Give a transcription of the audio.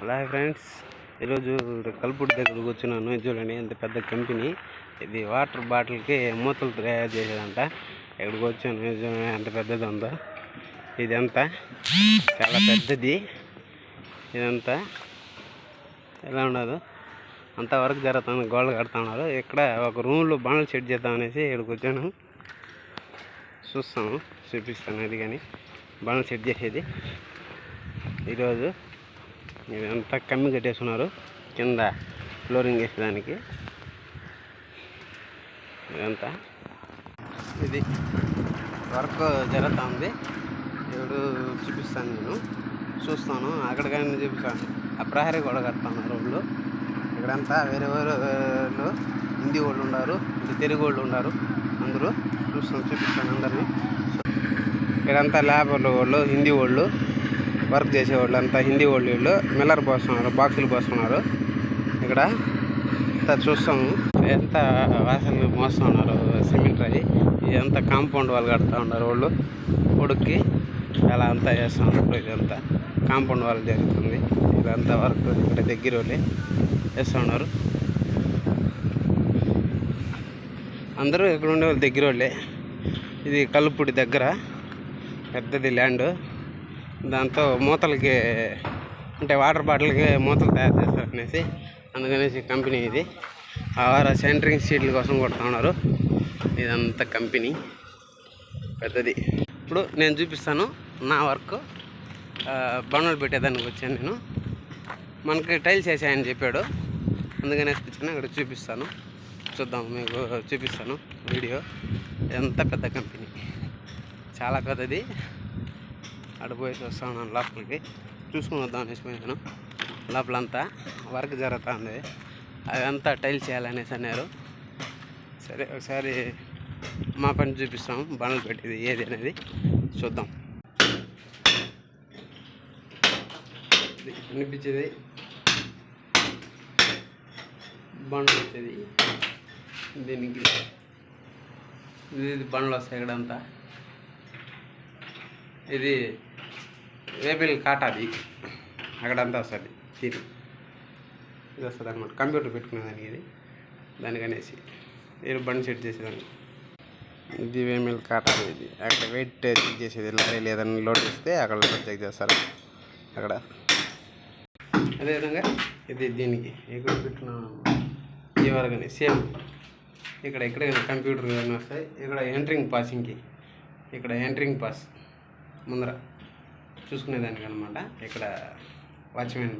అలాగే ఫ్రెండ్స్, ఈరోజు కల్పుడి దగ్గర కూర్చున్నాను. చూడండి ఎంత పెద్ద కంపెనీ ఇది. వాటర్ బాటిల్కి మూతలు తయారు చేసేదంట. ఇక్కడికి వచ్చాను, ఎంత పెద్దది ఉందో. ఇదంతా చాలా పెద్దది. ఇదంతా ఎలా ఉండదు, అంత వర్క్ జరుగుతుంది. గోడలు కడతా ఉన్నారు. ఇక్కడ ఒక రూమ్లో బండ్లు సెట్ చేద్దాం అనేసి ఇక్కడికి వచ్చాను. చూపిస్తాను అది. కానీ బండ్లు సెట్ చేసేది ఈరోజు. ఇదంతా కమ్మి కట్టేస్తున్నారు కింద ఫ్లోరింగ్ వేసేదానికి. ఇదంతా ఇది వర్క్ జరుగుతుంది. ఇప్పుడు చూపిస్తాను, నేను చూస్తాను. అక్కడ కానీ చూపిస్తాను. ఆ ప్రహరీ కూడా కడతాను రోడ్లు. ఇక్కడంతా వేరే వేరే వాళ్ళు, హిందీ వాళ్ళు ఉన్నారు, తెలుగు వాళ్ళు ఉన్నారు. అందరూ చూపిస్తాను అందరినీ. ఇక్కడంతా లేబర్లు వాళ్ళు, హిందీ వాళ్ళు, వర్క్ చేసేవాళ్ళు అంతా హిందీ వాళ్ళు. వీళ్ళు మిల్లర్ పోస్తున్నారు, బాక్సులు పోస్తున్నారు. ఇక్కడ అంతా చూస్తాము. ఎంత వాసనలు మోస్తున్నారు సిమెంట్ రాయి. ఇదంతా కాంపౌండ్ వాళ్ళు కడతా ఉన్నారు. వాళ్ళు ఉడుక్కి అలా అంతా చేస్తున్నారు. ఇదంతా కాంపౌండ్ వాళ్ళు జరుగుతుంది. ఇదంతా వర్క్ ఇక్కడ దగ్గర వాళ్ళే చేస్తూ ఉన్నారు. అందరూ ఇక్కడ ఉండే వాళ్ళు దగ్గర వాళ్ళే. ఇది కల్పుడి దగ్గర పెద్దది ల్యాండ్. దాంతో మూతలకి అంటే వాటర్ బాటిల్కి మూతలు తయారు చేస్తారు అనేసి, అందుకనేసి కంపెనీ ఇది. సెంటరింగ్ సీట్ల కోసం కొడుతూ ఉన్నారు. ఇదంతా కంపెనీ పెద్దది. ఇప్పుడు నేను చూపిస్తాను నా వర్క్. బండలు పెట్టేదానికి వచ్చాను నేను. మనకి టైల్స్ వేసాయని చెప్పాడు, అందుకనేసి వచ్చాను. ఇక్కడ చూపిస్తాను, చూద్దాం, మీకు చూపిస్తాను వీడియో. ఎంత పెద్ద కంపెనీ, చాలా పెద్దది. అడిపోయి వస్తా ఉన్నాను లోపలికి, చూసుకుని వద్దాం అనేసి పోయాను. లోపలంతా వర్క్ జరుగుతుంది. అదంతా టైల్స్ చేయాలనేసి అన్నారు. సరే ఒకసారి మా పని చూపిస్తాం, బండలు పెట్టేది ఏది అనేది చూద్దాం. అనిపించేది బండ్లు వచ్చేది దీనికి. ఇది బండ్లు వస్తాయి ఇక్కడంతా. ఇది వేబిల్ కాటాది, అక్కడంతా వస్తుంది. ఇది వస్తుంది అనమాట, కంప్యూటర్ పెట్టుకునేదానికి. ఇది దానికనేసి ఇది బండి సెట్ చేసేదానికి. ఇది వేమిల్ కాటాది. ఇది అక్కడ వెయిట్ చెక్ చేసేది. లారీ లేదని లోడ్ చేస్తే అక్కడ చెక్ చేస్తారు అక్కడ. అదేవిధంగా ఇది దీనికి ఇక్కడ పెట్టుకున్నాను. ఈ వరకని సేమ్ ఇక్కడ కంప్యూటర్ కానీ వస్తాయి. ఇక్కడ ఎంట్రింగ్ పాసింగ్కి, ఇక్కడ ఎంట్రింగ్ పాస్ ముందర చూసుకునేదానికి అనమాట. ఇక్కడ వాచ్మెన్